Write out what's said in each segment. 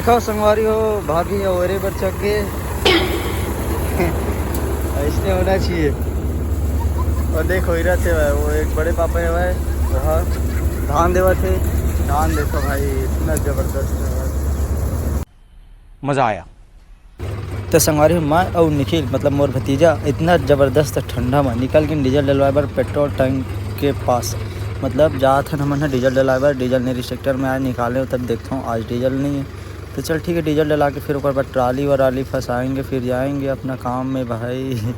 देखो संगवारी हो भाभी है ओरे पर चक के ऐसे होना चाहिए। और देखो इरा थे भाई वो एक बड़े पापा है भाई वहाँ धान देवा थे। धान देखो भाई इतना ज़बरदस्त है भाई। मज़ा आया। तो संगवारी हो मैं और निखिल मतलब मोर भतीजा इतना ज़बरदस्त ठंडा में निकल के डीजल डलवाए पेट्रोल टैंक के पास मतलब जा था हम डीजल डलवाए डीजल नहीं सेक्टर में आज निकाले तब देखता हूँ आज डीजल नहीं है। तो चल ठीक है डीजल डला के फिर ऊपर पर ट्राली वराली फंसाएंगे फिर जाएंगे अपना काम में भाई।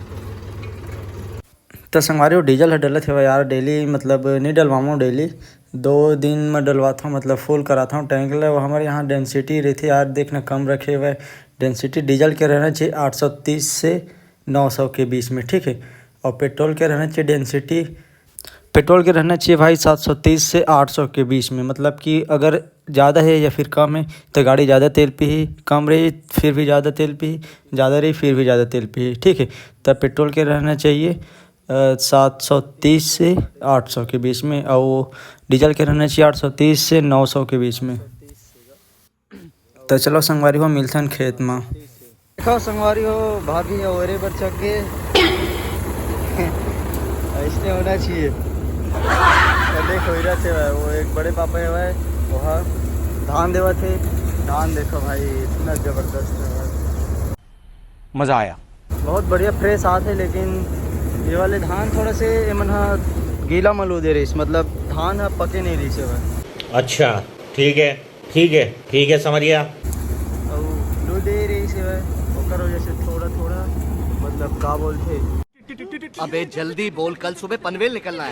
तो संगवारी वो डीजल डलत है यार डेली मतलब नहीं डलवाऊँ डेली 2 दिन में डलवाता हूँ मतलब फुल कराता हूँ टैंक ले। वो हमारे यहाँ डेंसिटी रहती है यार देखना कम रखे हुए डेंसिटी डीजल के रहना चाहिए 830 से 900 के बीच में ठीक है। और पेट्रोल के रहना चाहिए डेंसिटी पेट्रोल के रहना चाहिए भाई 730 से 800 के बीच में मतलब कि अगर ज़्यादा है या फिर कम है तो गाड़ी ज़्यादा तेल पी कम रही फिर भी ज़्यादा तेल पी ज़्यादा रही फिर भी ज़्यादा तेल पी ठीक है। तब पेट्रोल के रहना चाहिए 730 से 800 के बीच में और डीजल के रहना चाहिए 830 से 900 के बीच में। तो चलो संगवारी हो मिलते हैं खेत में। देखो संगवारी हो भाभी है ओरे पर चक के ऐसे होना चाहिए। और देखो इरा थे भाई वो एक बड़े पापा है भाई वहाँ धान देवा थे। धान देखो भाई इतना ज़बरदस्त है भाई। मज़ा आया। बहुत बढ़िया फ्रेश हाथ है लेकिन ये वाले धान थोड़ा से मना गीला मलू दे रही मतलब धान है पके नहीं रही से भाई। अच्छा ठीक है ठीक है ठीक है समझ गया। और लू दे रही से भाई वो करो जैसे थोड़ा थोड़ा मतलब का बोलते अबे जल्दी बोल कल सुबह पनवेल निकलना है।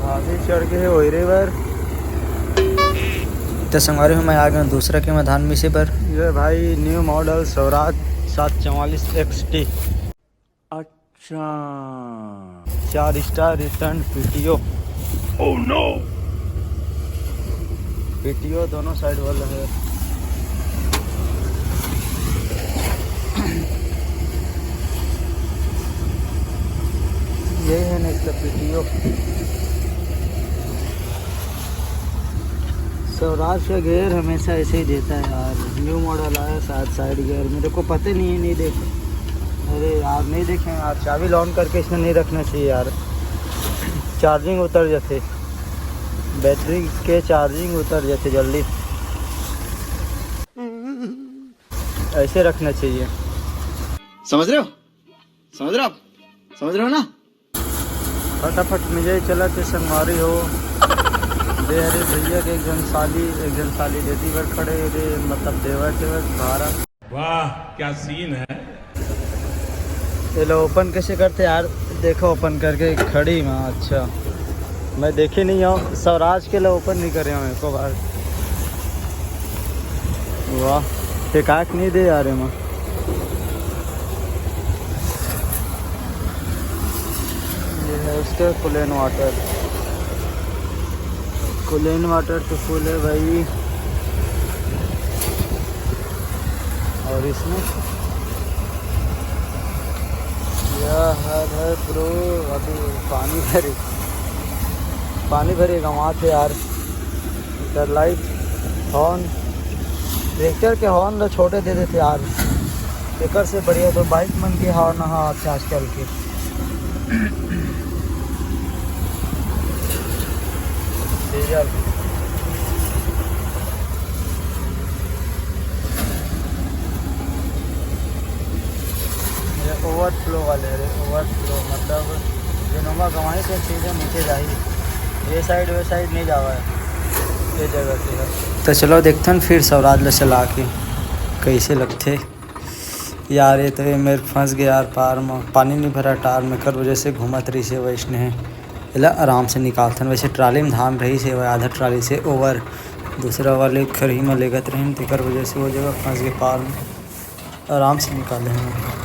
आगे चढ़ के है ओरे पर। तो संगवारी में मैं आ गया दूसरा के मैदान में से पर ये भाई न्यू मॉडल स्वराज 744 XT। अच्छा 4 star return PTO. Oh no PTO दोनों साइड वाला है। यही है नेक्स्ट पीटीओ। स्वराज का गेयर हमेशा ऐसे ही देता है यार। न्यू मॉडल आया साइड गेयर मेरे को पता नहीं है नहीं देखा। अरे यार नहीं देखे यार चाबी लॉन करके इसमें नहीं रखना चाहिए यार। चार्जिंग उतर जाते बैटरी के चार्जिंग उतर जाते जल्दी ऐसे रखना चाहिए। समझ रहे हो समझ रहे हो ना। फटाफट मुझे चला के संगवारी हो दे अरे भैया के एक जन साली देती पर खड़े रे मतलब देवा थे भारा। वाह क्या सीन है। ये लो ओपन कैसे करते यार देखो ओपन करके खड़ी माँ। अच्छा मैं देखे नहीं हूँ स्वराज के लिए ओपन नहीं करे हूँ एको बार। वाह टिकाट नहीं दे यार माँ। ये है उसके कुलेन वाटर तो फुल है भाई। और इसमें यह है ब्रो अभी पानी भरेगा वहाँ थे यार। इधर लाइट हॉर्न ट्रैक्टर के हॉर्न तो छोटे दे देते यार स्पीकर से बढ़िया तो बाइक मन के हॉर्न हाँ अच्छा आजकल के। डीजल ओवरफ्लो वाले रे ओवरफ्लो मतलब जिनोमा गंवाई से चीज़ें नीचे जाही ये साइड वे साइड नहीं जावा है ये जगह से है। तो चलो देखते हैं फिर स्वराज ले चला के कैसे लगते यार। ये तो ये मेरे फंस गया यार पार में पानी नहीं भरा टार में कर वजह से घूमत रही से वैसने है इला आराम से निकालते हैं। वैसे ट्राली में धान रही से वह आधा ट्राली से ओवर दूसरा वाले खरी में लेगत रहे तेकर वजह से वो जगह फंस गए पार में आराम से निकाले हैं।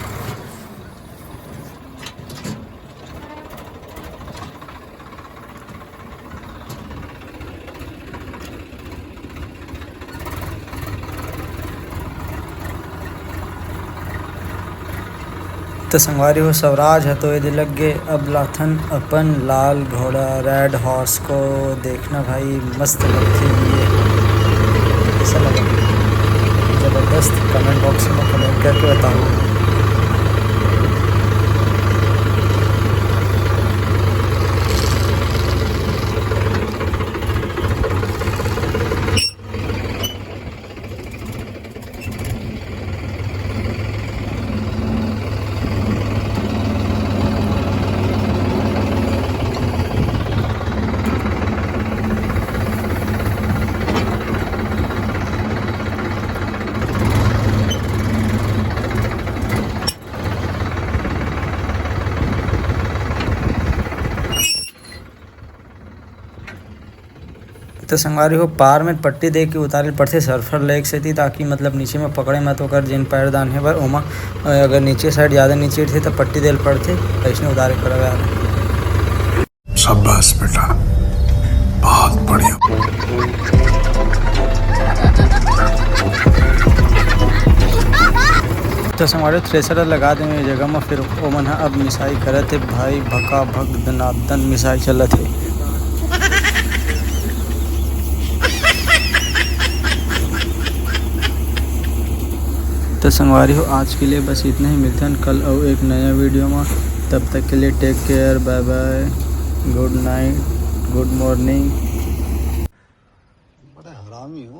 तो संगवारी हो स्वराज है तो ये लग गए अब लाथन अपन लाल घोड़ा रेड हॉर्स को देखना भाई मस्त लगती है। कैसा लगा ज़बरदस्त, कमेंट बॉक्स में कमेंट करके बताओ। तो संगवारी हो पार में पट्टी दे के उतारे पड़ते सर्फर लेक से थी, ताकि मतलब नीचे में पकड़े मत होकर जिन पैरदान है पर ओमा अगर नीचे साइड ज़्यादा नीचे थे तो पट्टी देल पड़ते ऐसे उतारे पड़ा यार। शाबाश बेटा, बहुत बढ़िया। तो संगवारी थ्रेसर लगा दें जगह में, फिर ओमन अब मिसाई करे थे भाई, भका भक दनादन मिसाई चलत है। तो संगवारी हो आज के लिए बस इतना ही, मिलते हैं कल और एक नया वीडियो में। तब तक के लिए take care, bye bye, good night, good morning. बड़ा हरामी हो।